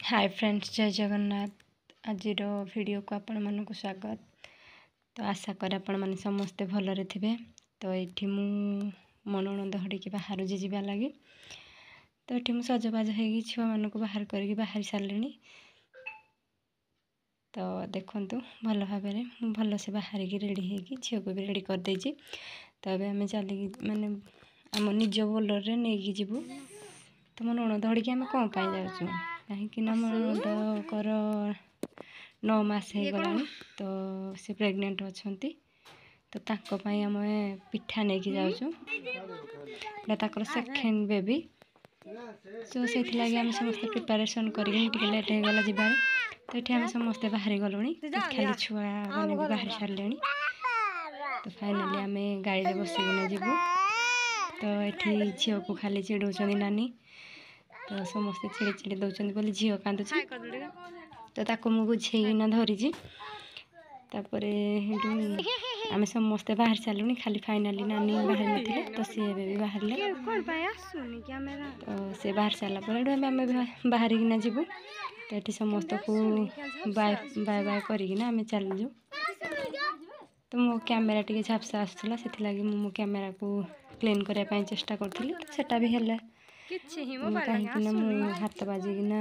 Hi friends, जय जगन्नाथ। आज video को आपण मन को स्वागत। तो आशा कर आपण मैंने समस्ते भलरे थे। तो ये मो ननद हड़की बाहर जावा लगी। तो ये सजबाज हो छुआ मान को बाहर करके बाहर सारे। तो देखु भल भाव भल से बाहर की रेडी हो झील को भी रेडी कर देछि। तो अबे आम चली माने आम निज बोलर नहीं जीवु। तो मो ननद हड़की आम कौन पाई जाऊँ कहीं मो ननदकर 9 मास हो गला। तो से प्रेग्नेंट अच्छा। तो ताकपाई आम पिठा नहीं जाऊँ ताकर सेकेंड बेबी। सो से आम समस्त प्रिपरेशन करके लेट हो गला जीवार। तो ये आम समस्ते बाहरी गलुणी खाली छुआ मैंने भी बाहर सारे। तो फाइनाली आम गाड़ी में बसिकिना जीवु। तो ये झील को खाली चिड़ौन नानी। तो समस्ते चिड़ी चिड़ी दौरान बोली झील कांदुची। तो ताको मु बुझेना धरीजी। तापर आम समस्ते बाहर सारूँ खाली फाइनाली नानी बाहर नथिले। तो सी भी बाहर तो सी बाहर सारापर आम बाहरिकिना जीवु। तो ये समस्त को बाय बाय बाय करना आम चलु। तो मो कैमेरा टी झापसा आसला से मो कैमेरा को क्लीन करने चेष्टा करी। सेटा भी है कहीं मु हाथ बाजिकिना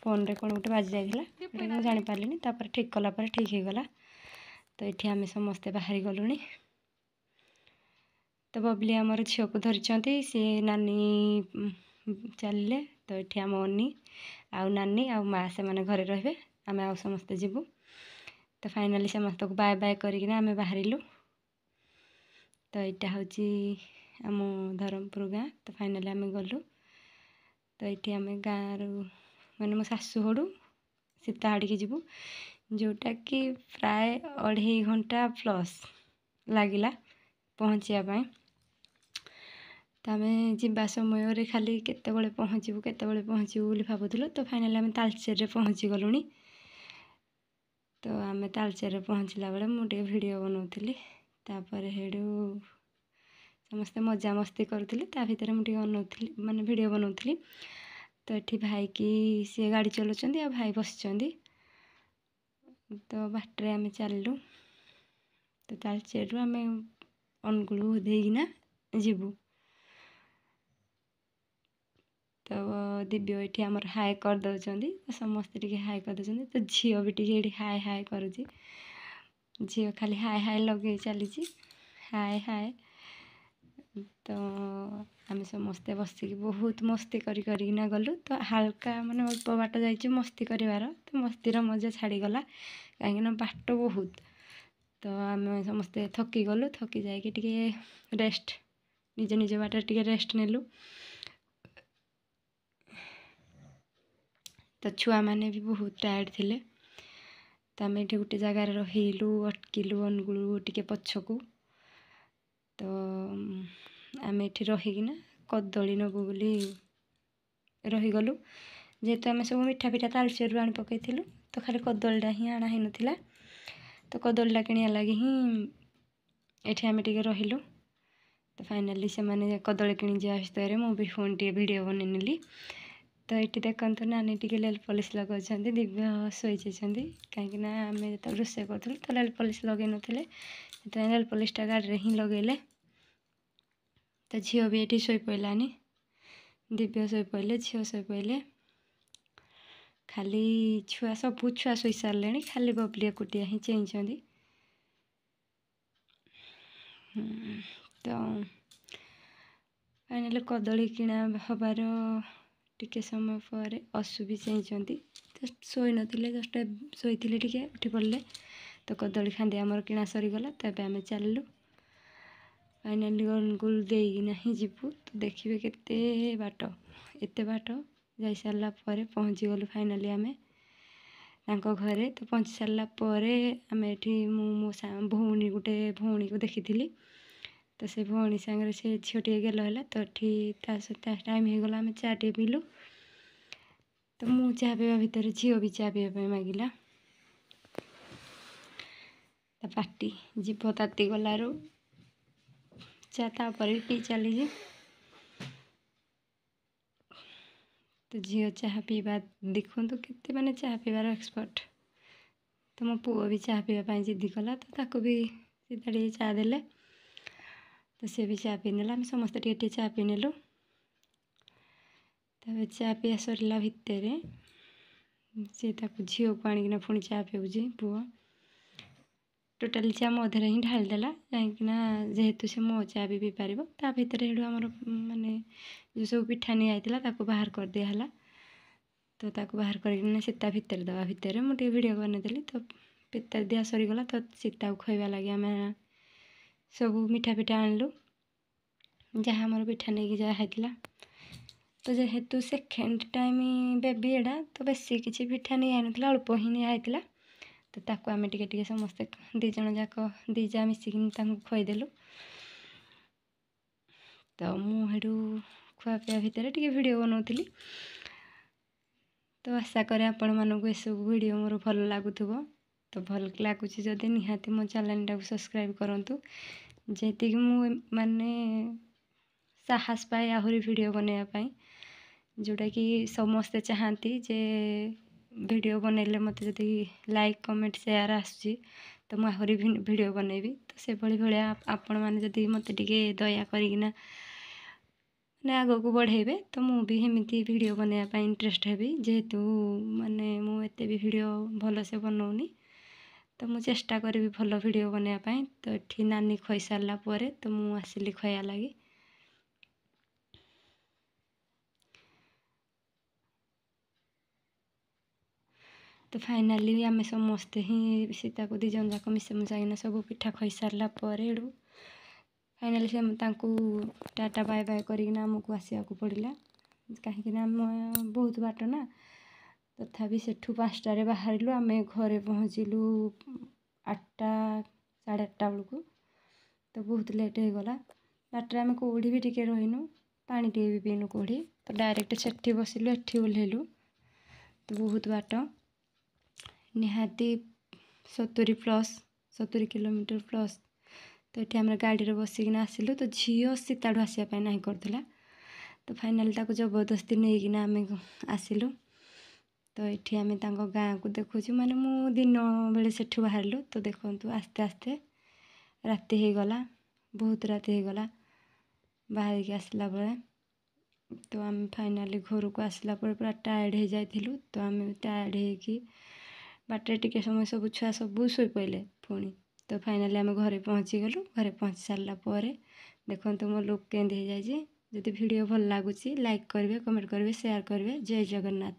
फोन रे कौन गोटे बाजि जाइला जापारे। तापर ठीक कलापर ठीक हो गला। तो ये आम समस्ते बाहरी गलुणी। तो बबली आमर झील को धरी सी नानी चलिए। तो ये आम अनी आउ नानी आउ माँ से मैंने घरे रे आम आउ समस्ते जीवु। तो फाइनाली समस्त को बाय बाय करके आम बाहरिलु। तो यहाँ हूँ आम धरमपुर गाँ। तो फाइनाली आम गलु। तो ये आम गाँव रु मैंने मो शाशु हड़ू सीताहाड़ी की जीवु जोटा कि प्राय 2.5 घंटा प्लस लगिला पहुँचापी। तो आम जा समय खाली केतबेले पहुँचू बोली भावुलु। तो फाइनाली आम तालचेर पहुँची गलुणी। तो आम तालचेर पहुँचला बेले मुझे वीडियो बनाऊली। तापर हेडू समस्ते मजा मस्ती करुले। भितर मुझे अनाऊली माने वीडियो बनाऊली। तो ये भाई की सी गाड़ी चलाउछंती आ भाई बसिचंती। तो बाटरे आम चलू। तो तालचेर आम अनुगुल देना जीवु। तो दिव्य ये आमर हाय कर दौरान। तो समस्ते टी हाय कर दौरान। तो झील भी टी हाय हाय करुँची। झील खाली हाय हाय लगे चली हाय हाय। तो आम समस्ते बसिक बहुत मस्ती करना गलु। तो हाल्का माने अल्प बाट जाइए मस्ती करार। तो मस्तीर मजा छाड़गला कहीं बाट बहुत। तो आम समस्ते थकी गलु। थकी जाइए रेस्ट निज निज बाट टे रेस्ट नेलु। तो छुआ मैंने भी बहुत टायर्ड थिले। तो आम ये गोटे जगार रहीलु अटकिलु अनुगुल टे पछकू। तो आम ये रहीकिना कदली नबू बोली रहीगलु। जेहेतु आम सब मिठा पिठा तालचेर आनी पकईलु। तो खाली कदलीटा ही आना ही नाला। तो कदलीटा किणा लगी ही ये आम टे रहीलु। तो फाइनाली से मैंने कदली किणी जा भितर मु भी फोन टे वीडियो बन नेली। तो ये देखते नानी टी नेल पॉलिश लगा दिव्य शोई कहीं आम जो रोषे करूँ तो नेल पॉलिश लगे नथिले। नेल पॉलिशटा गाड़ी ही लगेले। तो झील भी ये शोई पड़लानी। दिव्य शोई पड़े झील शोई पड़े। खाली छुआ सबू छुआ शोई सारे खाली बबली एकुटिया ही चेईं। तो फाइनाली कदली किणा हबार टिके समय पर असु भी चेईं। तो शोई नथिले जस्ट शोई टे उठी पड़े। तो कदली खांदी आमर किणा सरीगला। तो ये आम चलू फाइनाली अनुगुल देना ही जीवु। तो देखिए केते बाट एत बाट जा सारा पहुँची गलु। फाइनाली आम घरे तो पहुँची सारापर आम ये मो भौणी गोटे भौणी को देखी। तो से भौणी सांगे से झील टे गेल है। तो ये टाइम हो गला आम चा टे पीलु। तो मु चा पीवा भितर झील भी चा पीवा मागिला। तो पार्टी जीव ताती गलु चा तापर पी चली। तो झील चाह पीवा देखु केते माने चाह पीवार एक्सपर्ट। तो मो पुओ भी चाह पीवा जिद्दी कला तो ताको भी सीधा टे चाह देले तो सी भी चाह पी नेला। आम समस्त टे चाह पी नेलु। तब चाह पिया सरला भितर सी झील को आणिकिना पुणी चाह पिऊँ पुओ टोटाली चाह मो अधे ही ढालीदेला कहीं जेहेतु से मो चाह भी पी पार ता भितर हेडू आमर माने जो सब पिठा नि आइला ताको बाहर कर दिया तो ताको बाहर करना सीता भितर दवा भितर मुझे वीडियो बनईदेली। तो पिता दिया सरीगला तो सीता को खइबा लगे आम सब मिठा पिठा आणलु जहाँ आमर पिठा नहीं जाता। तो जेहेतु सेकेंड टाइम बेबी एडा तो बेसी किसी पिठा नहीं आई ना अल्प ही नहीं आईला तो ताको आम टे समस्ते दीज जाक दीजा मिसिकी खुईदेलु। तो मुझे खुआपिया भितर टे वीडियो बनाऊली। तो आशा करे आपण मानक ये सब वीडियो मोर भल लगुव। तो भल लगुच जदि निहाती मो चैनल टाक सब्सक्राइब करूँ जेति माने साहस पाए आहरी वीडियो बनवाई जोटा कि समस्ते चाहती जे वीडियो बनइले मत जदि लाइक कमेंट शेयर आसुची तो मुझे आहरी वीडियो बनइबी। तो से भाया आपण मैंने जदि मत टिके दया करिकिना ने आग को बढ़ेबे तो मु भी हेमिति वीडियो बनवाई इंटरेस्ट हेबी जेहेतु माने मु एते भी वीडियो भल से बनाऊनी तो मु चेष्टा करी भल वीडियो बनवाई। तो ये नानी खई सारा पर तो मु आसिली खया लगी। तो फाइनाली आम समस्ते ही सीता को दीज जाक मिसे मुसाकिना सब पिठा खई सारा पर फाइनाली से टाटा बाय बाय करना आमको आसवा पड़ा कहीं आम बहुत बाट ना तथापि सेठू 5टारे बाहर आम घरे पहुँचलु 8टा 8:30 बेलू तो बहुत लेट हो गला। बाटर आम कौड़ी भी टिके रहीनु पानी टे भी पीनु कौड़ी तो डायरेक्ट सेठी बसिलु एठी ओह्लैलु तो बहुत बाट निहाती 70 किलोमीटर प्लस। तो ये आम गाड़ी बसिकिना आसिलु तो झील सीताड़ू आसवाई ना करला तो फाइनाली ताको जबरदस्ती नहीं आम आसिलु। तो ये आम गाँ को देखुचु माने मु दिन बेले सेठू बाहरलु तो देखु आस्ते आस्ते राति हो गला बहुत राति हो गला बाहर के आसला बेले। तो आम फाइनाली घर को आसला पूरा टायर्ड हो जाइलु तो आम टायर्ड हो बाटे टिके समय सब छुआ सब शोई पड़े पुणी। तो फाइनाली आम घरे पहुँची गलु। घरे पहुँची सारा पर देखो मो लुक केंदी हो जाए। जदि वीडियो भल लगुच लाइक करेंगे कमेंट करेंगे शेयर करेंगे। जय जगन्नाथ।